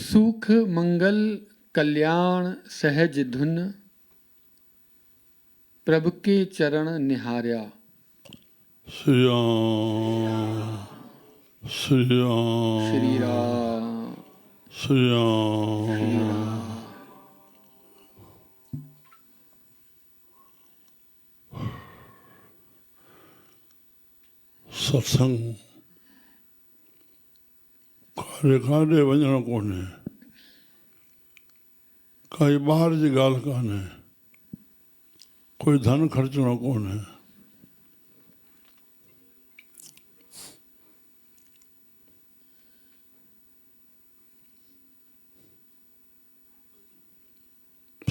सुख मंगल कल्याण सहज धुन, प्रभु के चरण निहार्या। श्री राम श्री राम श्री राम श्री राम। सत्संग काॾे काॾे वञणु कोन्हे, काई ॿाहिरि जी ॻाल्हि कान्हे, कोई धन ख़र्चणो कोन्हे।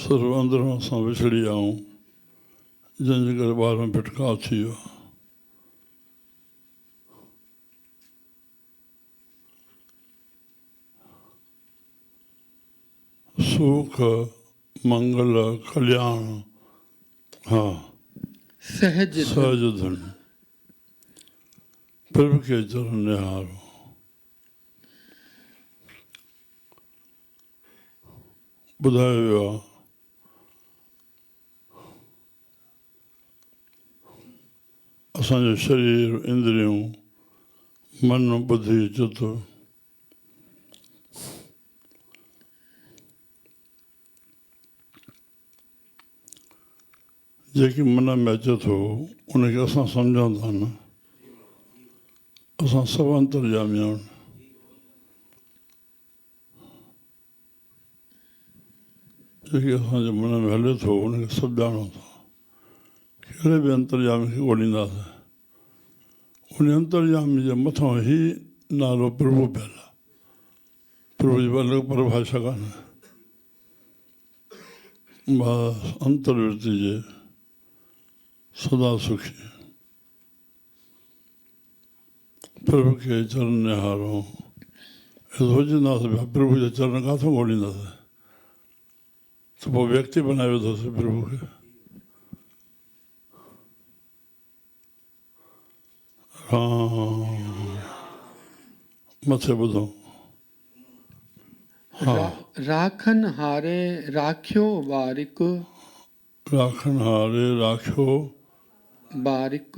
सिर्फ़ु अंदरां असां विछड़ी विया आहियूं, जंहिंजे करे ॿार में फिटकार थी वियो। सुख मंगल कल्याण, हा सहज सहज धन, प्रभु के चरण निहारो। ॿुधायो वियो आहे असांजो शरीर इंद्रियूं मन बुद्धि चित जेकी मन में अचे थो उनखे असां सम्झूं था न, असां सभु अंतर्यामी आहियूं। जेकी असांजे मन में हले थो उनखे सभु ॼाणूं था। कहिड़े बि अंतर्यामी खे ॻोल्हींदासीं, उन अंतर्यामी जे मथां ई नालो प्रभु पियल आहे। प्रभु जी अलॻि परिभाषा कान्हे। बसि अंतर्वृत्ति जे सदा सुखी प्रभु के चरण निहारो। सोचींदासीं पिया प्रभु जा चरण किथां ॻोल्हींदासीं, त पोइ व्यक्ति बनाए वेठोसीं प्रभु खे। मथे ॿुधो, राखन हारे राख्यो बारिक, राखन हारे राख्यो बारिक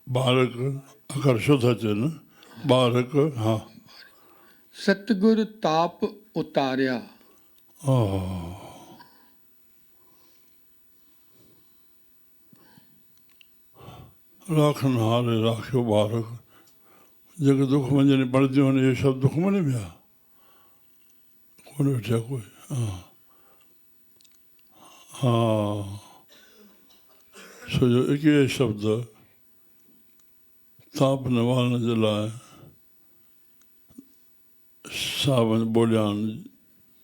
बारक, अखर शुद्ध अचे न, बारक, हा सतगुर ताप उतारिया। राखन हारे राख्यो बारक, जेके दुख मंजनी पढ़ंदियूं आहिनि इहे शब्द दुख मने में आहे, कोन वेठिया कोई। हा छो जो इहे शब्द ताप निवारण जे लाइ सावन ॿोलिया आहिनि,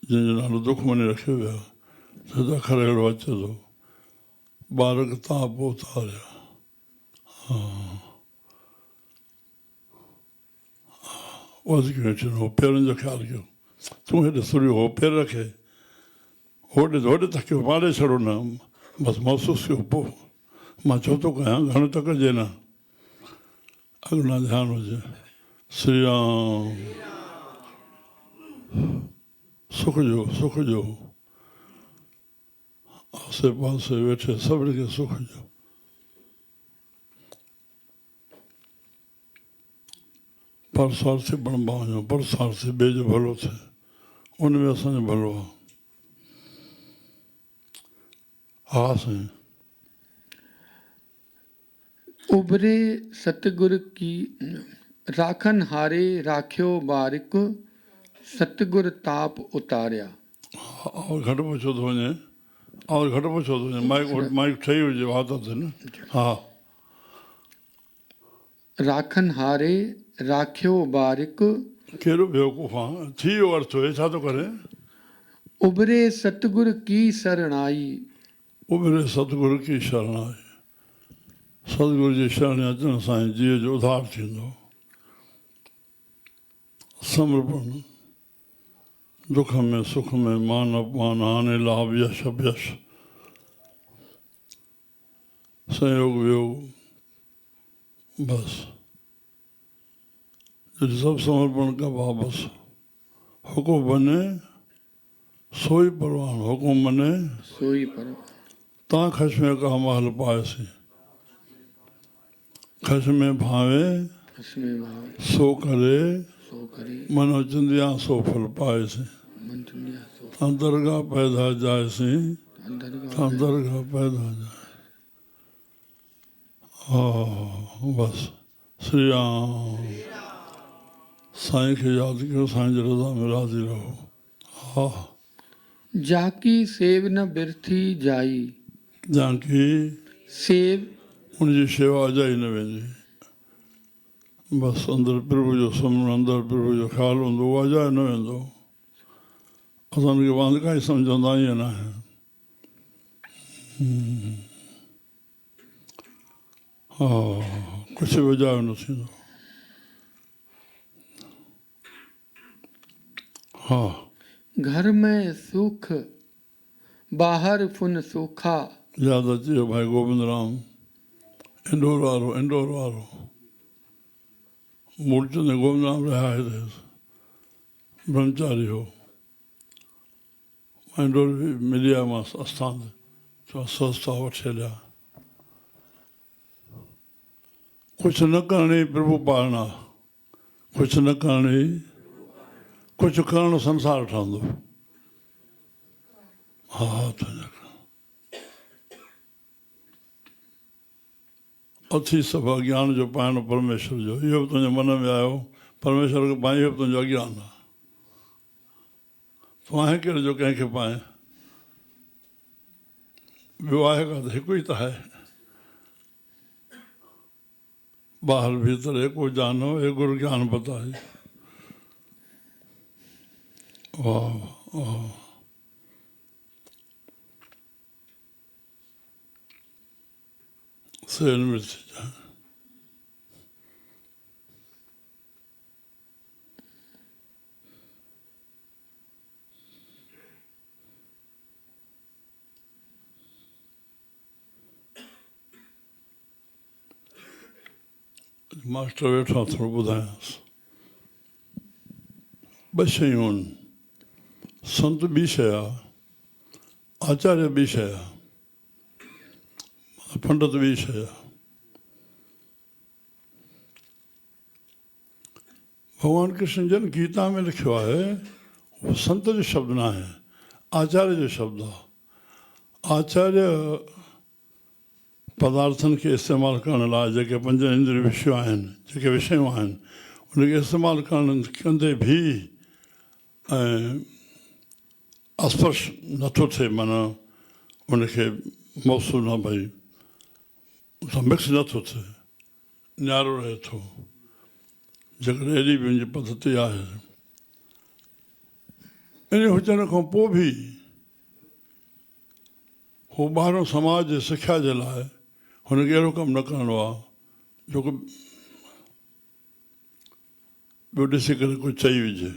जंहिंजो नालो दुख मने रखियो वियो आहे। छो त अखर अहिड़ो अचे थो, बारक ताप उतारिया। वधीक वेठो हो पेरनि जो ख़्यालु कयो, तूं हेॾे सुरियो हो पेर रखे, होॾे थकियो मारे छॾो न, बसि महसूसु कयो। पोइ मां छो थो कयां, घणो त कजे न, अॻियां ध्यानु हुजे। श्री राम सुख जो सुख जो, आसे पासे वेठे सभिनी खे सुख जो। परसार्थी बणिबा वञो, परसार्थी ॿिए जो भलो थिए, उन में असांजो भलो आहे। हा साईं। उभरे सतगुर की राखन हारे राख्यो बारिक, सतगुर ताप उतारिया। और घटि में छो थो वञे, और घटि में छो थो वञे, माइक ठही हुजे वात ते न। हा राखन हारे राख्यो बारिक, कहिड़ो बेवकूफ़ आहे, थी वियो अर्थ हुए, छा थो करे। उभरे सतगुर की शरणाई, उभरे सतगुरु की शरणाई, सतगुरु जी शरण अचण सां जीअ जो उधार थींदो। समर्पण, दुख में सुख में मान अपमान हानि लाभ यश अपयश, संयोग वियोग, बस जॾहिं सभु समर्पण कबा, बस हुको बने सोई परवान हुकुम मने सोई पर ता खशमे का महल पायसी खशमे भावे हसमे भावे सो करे सो करे मनो चिंदिया सो फल पायसी मन दुनिया सो ता दरगाह पैदा जायसी ता अंदर दरगाह पैदा जाए बस श्री राम साईं खे यादि कयो साईं जी रज़ा में राज़ी रहो हा जाकी सेव न बिरथी जाई जानकी सेव उनजी शेवा अजाई न वेंदी बसि अंदरि प्रभु जो सुम्हणु अंदरि प्रभु जो ख़्यालु हूंदो उहो अजायो न वेंदो असांखे वांदका ई सम्झंदा ईअं न आहे हा कुझु बि अजायो न थींदो हा घर में सुख बाहर फुन सूखा यादि अची वियो भाई गोविंद राम इंदौर वारो मूलचंद गोविंद राम रहिया हिते ब्रह्मचारी हो इंदौर बि मिली आयोमांसि आस्थान ते चयो संस्था वठी हलिया कुझु न करणी प्रभु पालना कुझु न करणी कुझु करणु संसार ठहंदो हा तुंहिंजा अथी सभु अज्ञान जो पाइणु परमेश्वर जो इहो बि तुंहिंजे मन में आयो परमेश्वर खे पाए इहो बि तुंहिंजो अज्ञान आहे तूं आहे कहिड़ो जो कंहिंखे पाए ॿियो आहे का त हिकु ई त आहे ॿाहिरि भीतर एको जानो हे गुरु ज्ञान बताए वाह वाह सेल मिर्च जाए मास्टर वेठा थोरो ॿुधायांसि ॿ शयूं आहिनि संत ॿी शइ आहे आचार्य ॿी शइ आहे पंडित ॿी शइ आहे भॻवान कृष्ण जन गीता में लिखियो आहे उहो संत जो शब्द न आहे आचार्य जो शब्द आहे आचार्य पदार्थनि खे इस्तेमालु करण लाइ जेके पंज इंद्रिय विषय आहिनि जेके विषयूं आहिनि उनखे इस्तेमालु करण कंदे बि ऐं स्पर्श नथो थिए माना उनखे मौसूल न भई मिक्स नथो थिए न्यारो रहे थो जेकॾहिं अहिड़ी बि मुंहिंजी पद्धति आहे इन हुजण खां पोइ बि हू ॿाहिरों समाज जे सिख्या जे लाइ हुनखे अहिड़ो कमु न करिणो आहे जेको ॿियो ॾिसी करे कुझु चई विझे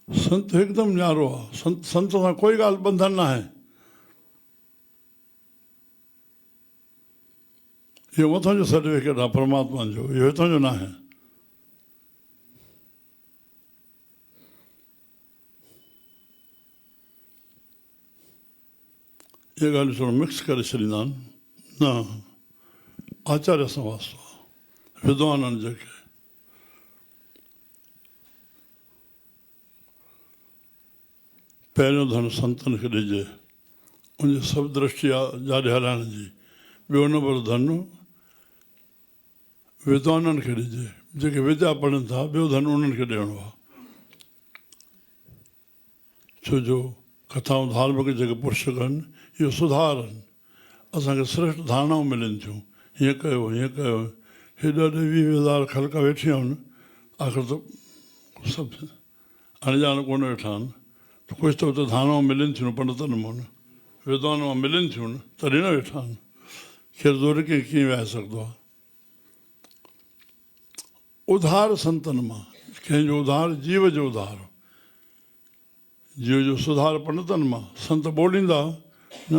संत हिकदमि न्यारो आहे संत सां कोई ॻाल्हि बंधन न आहे इहो मथां जो सर्टिफिकेट आहे परमात्मा जो इहो हितां जो न आहे इहे ॻाल्हियूं थोरो मिक्स करे छॾींदा आहिनि न आचार्य सां वास्तो आहे विद्वान आहिनि जेके पहिरियों धन संतनि खे ॾिजे उनजी सभु दृष्टि आहे जाॾे हलाइण जी ॿियो नंबर धन विद्वाननि खे ॾिजे जेके विद्या पढ़नि था ॿियो धन उन्हनि खे ॾियणो आहे छो जो कथाऊं धार्मिक जेके पुरुष कनि इहो सुधार आहिनि असांखे श्रेष्ठ धारणाऊं मिलनि थियूं हीअं कयो हेॾा 20,000 ख़लका वेठी आहिनि आख़िर त सभु अणॼाण कोन वेठा आहिनि त कुझु त हुते धारणाऊं मिलनि थियूं पंडितनि मां विद्वान मां मिलनि थियूं तॾहिं न वेठा आहिनि खेर ज़ोर खे कीअं विहाए सघंदो आहे उधार संतनि मां कंहिंजो उधार जीव जो उधार जीव जो सुधार पंडितनि मां संत ॿोलींदा न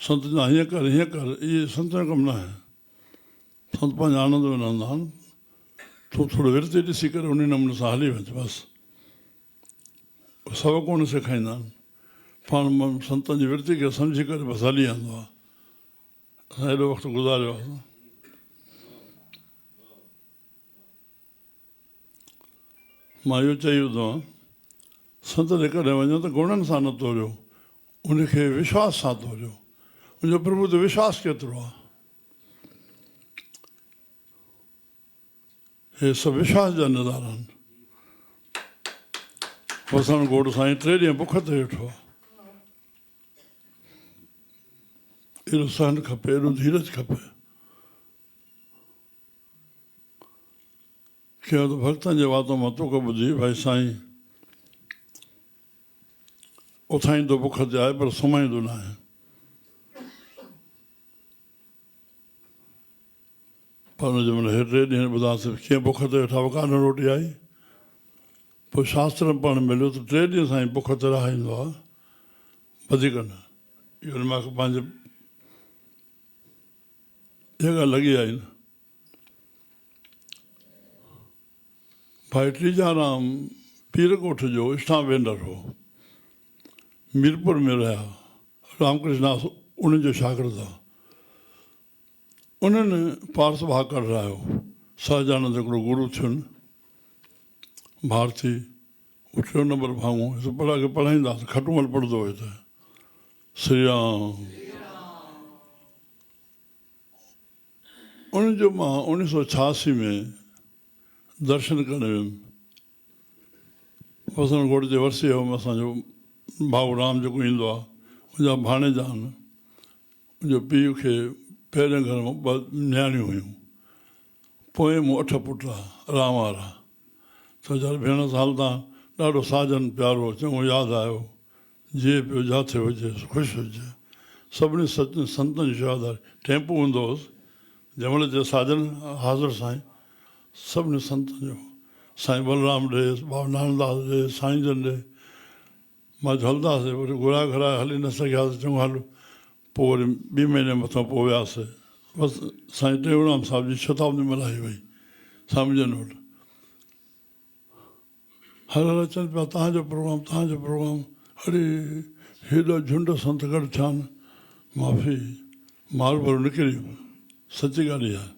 संत जा हीअं कर इहे संत जो कमु न आहे संत पंहिंजो आनंद में रहंदा आहिनि तूं थोरो विरते ॾिसी करे उन नमूने सां हली वञ बसि सभु कोन सेखारींदा आहिनि पाण संतनि जी विर्ती खे सम्झी करे बसि हली वेंदो आहे असां हेॾो वक़्तु गुज़ारियो आहे मां इहो चई विधो आहियां संत जे कॾहिं वञो त गुणनि सां न तोड़ियो उनखे विश्वास सां तोड़ियो उनजो प्रभु ते विश्वास केतिरो आहे हे सभु विश्वास जा नज़ारा आहिनि वसण घोट साईं 3 ॾींहं बुख ते वेठो आहे एॾो सहन खपे एॾो धीरज खपे कंहिं वक़्तु भक्तनि जे वातो मां तोखे ॿुधी भाई साईं उथाईंदो बुख ते आहे पर सुम्हाईंदो न आहे पर हुनजे महिल हे 3 ॾींहं ॿुधासीं कीअं बुख ते वेठा कान रोटी आई पोइ शास्त्र में पढ़णु मिलियो त 3 ॾींहं साईं बुख ते रहाईंदो आहे वधीक न इहो मूंखे पंहिंजे जॻह लॻी आई न भाई टीजाराम पीरकोट जो स्टाफ वेंडर हो मीरपुर में रहिया रामकृष्णदास उन्हनि जो शागिर्दु आहे उन्हनि पार्स भाकर रहायो सहजानंद हिकिड़ो गुरू थियुनि भारती उहो 3 नंबर भाङो पढ़ाई पढ़ाईंदासीं खटमल पढ़ंदो हुयो त श्री राम उन्हनि जो मां 1986 में दर्शन करण वियुमि वसण घोट जे वरसी हुउमि असांजो भाऊ राम जेको ईंदो आहे मुंहिंजा भाणेजा आहिनि मुंहिंजो पीउ खे पहिरें घर में 2 नियाणियूं हुयूं पोइ मूं 8 पुट राम वारा त वीचार भेण साल तां ॾाढो साजन प्यारो चङो यादि आयो जीअं पियो जिथे हुजे ख़ुशि हुजे सभिनी संतनि जी शेवादारी टेम्पू हूंदो हुउसि जंहिंमहिल जे साजन हाज़िर साईं सभिनी संतनि जो साईं बलराम ॾे बाबा नानकदास ॾे साईं जन ॾे मां हलंदासीं वरी घुराए घुराए हली न सघियासीं चङो हल पोइ वरी 2 महीने मथां पोइ वियासीं बसि साईं टेऊंराम साहिब जी शताब्दी मल्हाई वई स्वामी जन वटि हर हर अचनि पिया तव्हांजो प्रोग्राम अरे हेॾा झुंड संत गॾु थिया आहिनि माफ़ी मार भरो निकिरी सची ॻाल्हि आहे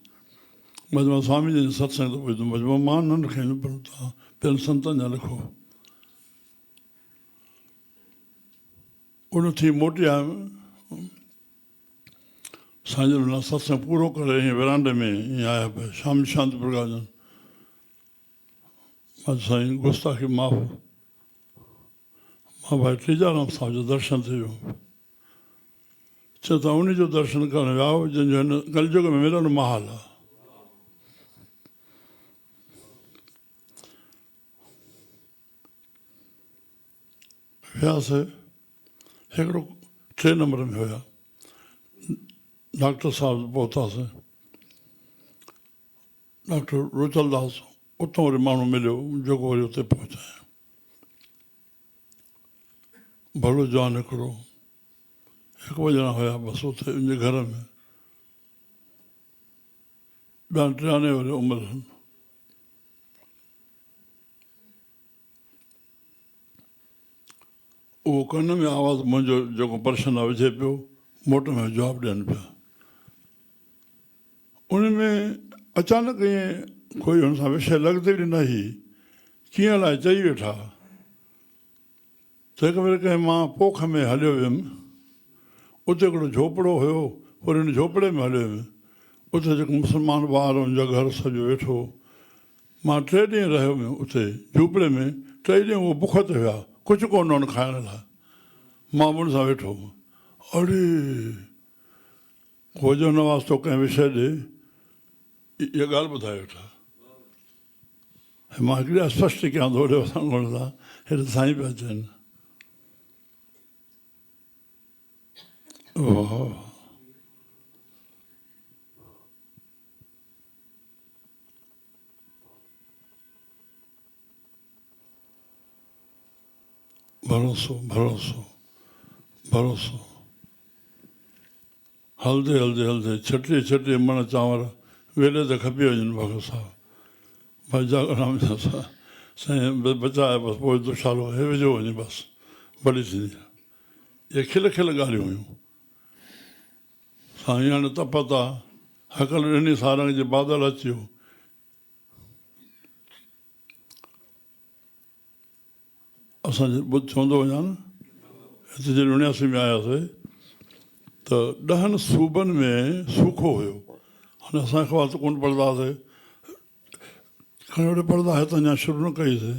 बसि मां स्वामी जन सत्संग ते ॿुधुमि बसि मां न लिखाईंदुमि पर तव्हां पंहिंजनि संतनि जा लिखो उन थी मोटी आयुमि साईं जन सत्संग पूरो करे ईअं विरांडे में ईअं आया पिया शाम शांति प्रकाश जन मां साईं गुस्ताखी माफ़ मां भाई टीजाराम साहिब जो दर्शन थी वियो चयो त उन जो दर्शन करणु विया जंहिंजो हिन कलयुग में मिलण महाल आहे वियासीं हिकिड़ो 3 नंबर में हुया डॉक्टर साहिब पहुतासीं डॉक्टर रुचलदास उतां वरी माण्हू मिलियो जेको वरी उते पहुचायो भलो जवान हिकिड़ो 1 ॼणा हुया बसि उते उनजे घर में ॿिया 93 वरी उमिरि उहो कन में आवाज़ु मुंहिंजो जेको प्रशन आहे विझे पियो मोट में जवाबु ॾियनि पिया उन में अचानक ईअं कोई हुन सां विषय लॻंदी बि न हुई कीअं अलाए चई वेठा त हिकु भेरे कंहिं मां पोख में हलियो वियुमि उते हिकिड़ो झोपड़ो हुयो वरी हुन झोपड़े में हलियो वियुमि उते जेको मुस्लमान ॿार हुनजा घर सॼो वेठो मां 3 ॾींहं रहियो हुयुमि उते झोपड़े में 3 ॾींहं उहो बुख ते हुया कुझु कोन हुन खाइण लाइ मां उन सां वेठो हुउमि अड़े खोजो न वास्तो कंहिं विषय ॾे इहा ॻाल्हि ॿुधाए वेठा मां हिकिड़ी स्पष्ट कयां थो होॾे वसण घोट सां हेॾे साईं पिया चवनि भरोसो भरोसो भरोसो हलंदे हलंदे हलंदे 36 मण चांवर वेले ते खपी वञनि भॻत साहिब भाई जागराम साईं बचा आहे बसि पोइ दुशालो हे विझो वञे बसि भली थींदी आहे इहे खिल खिल ॻाल्हियूं हुयूं साईं हाणे तपत आहे हकल ॾिनी सारंग जे बादल अची वियो असांजे ॿुध चवंदो वञा न हिते जॾहिं 79 में आयासीं त 10 सूबनि में सूखो हुयो हाणे असां अख़बार त कोन पढ़ंदा हुआसीं खणी वठी पढ़ंदा हितां अञा शुरू न कईसीं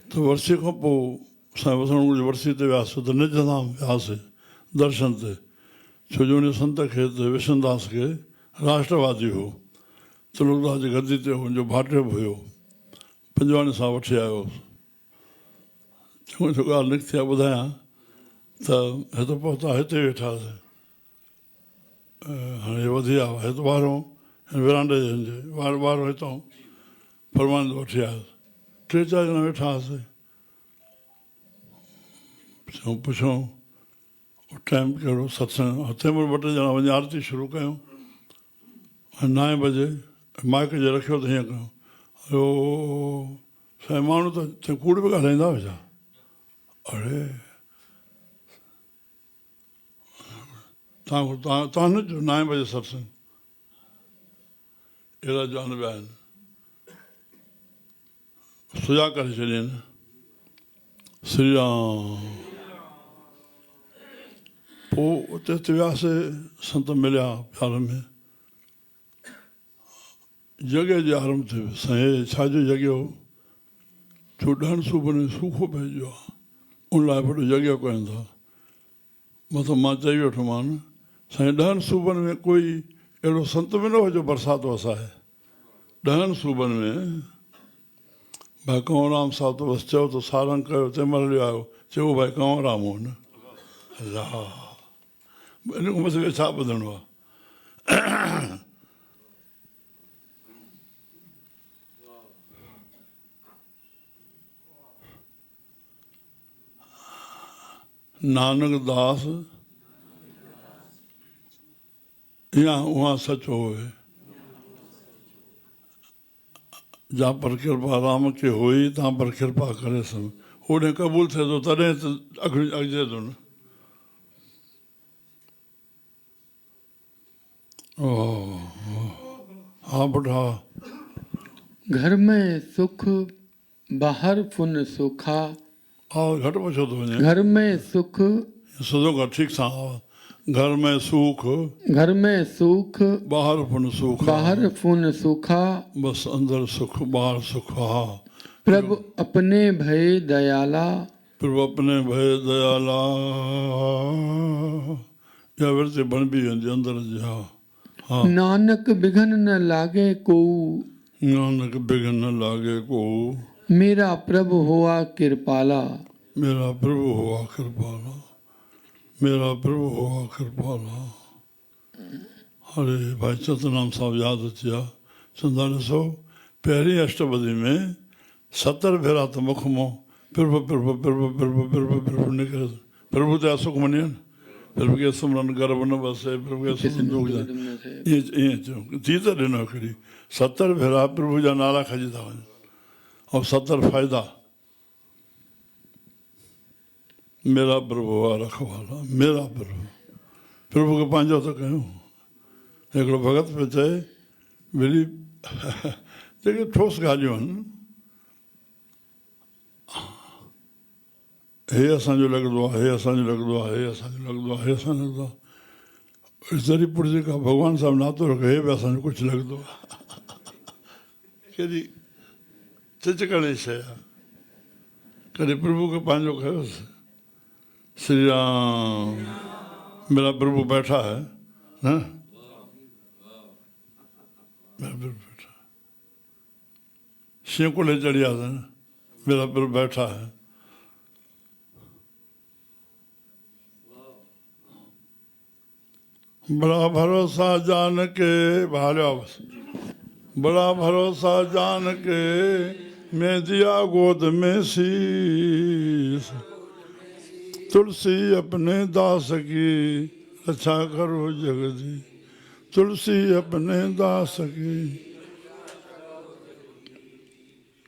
त वर्सी खां पोइ असां वसण जी वर्सी ते वियासीं त निजधाम वियासीं दर्शन ते छो जो उन संत खे त विष्णुदास खे राष्ट्रवादी हो तुलकदास जी गद्दी ते हुनजो भाटियो बि हुयो पंजवाणी सां वठी आयो चङो ॻाल्हि निकिती आहे ॿुधायां त हिते पहुता हिते वेठासीं हाणे वधी विया हिते ॿाहिरों विरांडे जे ॿाहिरों हितां परमानंद वठी आयासीं 3-4 ॼणा वेठा हुआसीं पुछूं टाइम कहिड़ो सत्संग तंहिं महिल 2 टे ॼणा वञी आरती शुरू कयूं 9 बजे माइक जे रखियो त हीअं कयूं अयो साईं माण्हू त कूड़ बि ॻाल्हाईंदा हुआ छा अड़े तव्हां न जो 9 बजे सत्संग अहिड़ा जानब आहिनि सुजा करे छॾियनि श्री राम पोइ उते वियासीं संत मिलिया प्यार में जॻह जे आरंभ थियो साईं छाजो जॻह हो छो 10 सूबनि में सूखो पइजी वियो आहे उन लाइ वॾो जॻह कयूं था मतिलबु मां चई वेठोमांनि साईं 10 सूबनि में कोई अहिड़ो संत बि न हो जो बरसाति वसाए 10 सूबनि में भाई कंवरराम साहिब त बसि चयो त सारंग कयो तंहिं महिल आयो चयो भाई कंवरराम हो न अलाह इन खां मथे छा ॿुधणो आहे नानक दास या उहा सचो हुए जा पर कृपा राम खे हुई तव्हां पर कृपा करे सघो होॾे क़बूल थिए थो तॾहिं त अॻिजे थो न हाँ बुढ़ा घर में सुख बाहर फुन सुखा हाँ घट पुछो थो वञे घर में सुख सॼो घर ठीकु सां घर में सुख ॿाहिरि फुन सुख बाहर फुन सुखा बसि अंदरि सुख ॿाहिरि सुख हा प्रभु अपने भय दयाला प्रभु अपने भय दयाला या विरते बण बि वेंदी अंदरि जी हा हाँ नानक बिघन न लागे को नानक बिघन न लागे को मेरा प्रभु हुआ कृपाला मेरा प्रभु हुआ कृपाला मेरा प्रभु हुआ कृपाला अरे भाई सतनाम साहब यादि अची विया चवंदा ॾिसो पहिरीं अष्टपदी में 70 भेरा त मुख मां प्रभु प्रभु प्रभु प्रभु प्रभु प्रभु निकिरे प्रभु ते सुख मञे न प्रभु खे सुमरन गर्भ न बसे प्रभु खे सुख ईअं चयो थी त ॾिनो हिकिड़ी 70 भेरा प्रभु जा नाला खजी था वञनि ऐं 70 फ़ाइदा मेरा प्रभु हुआ रखवाला मेरा प्रभु प्रभु खे पंहिंजो त कयूं हिकिड़ो भगत पियो चए भली जेके ठोस ॻाल्हियूं आहिनि हे असांजो लॻंदो आहे हे असांजो लॻंदो आहे हे असांजो लॻंदो आहे हे असांजो लॻंदो आहे जरी पुर जेका भॻवान साहिबु नातो रखे हे बि असांजो कुझु लॻंदो आहे कहिड़ी चिचकड़ी शइ आहे कॾहिं प्रभु खे पंहिंजो कयोसि श्री राम मेरा प्रभु बैठा है न मेरा प्रभु बैठा शिवकुले चढ़ी आते न मेरा प्रभु बैठा है बड़ा भरोसा जान के भालो बड़ा भरोसा जान के मैं दिया गोद में शीश तुलसी अपने दास की रक्षा करो जगदी तुलसी अपने दास की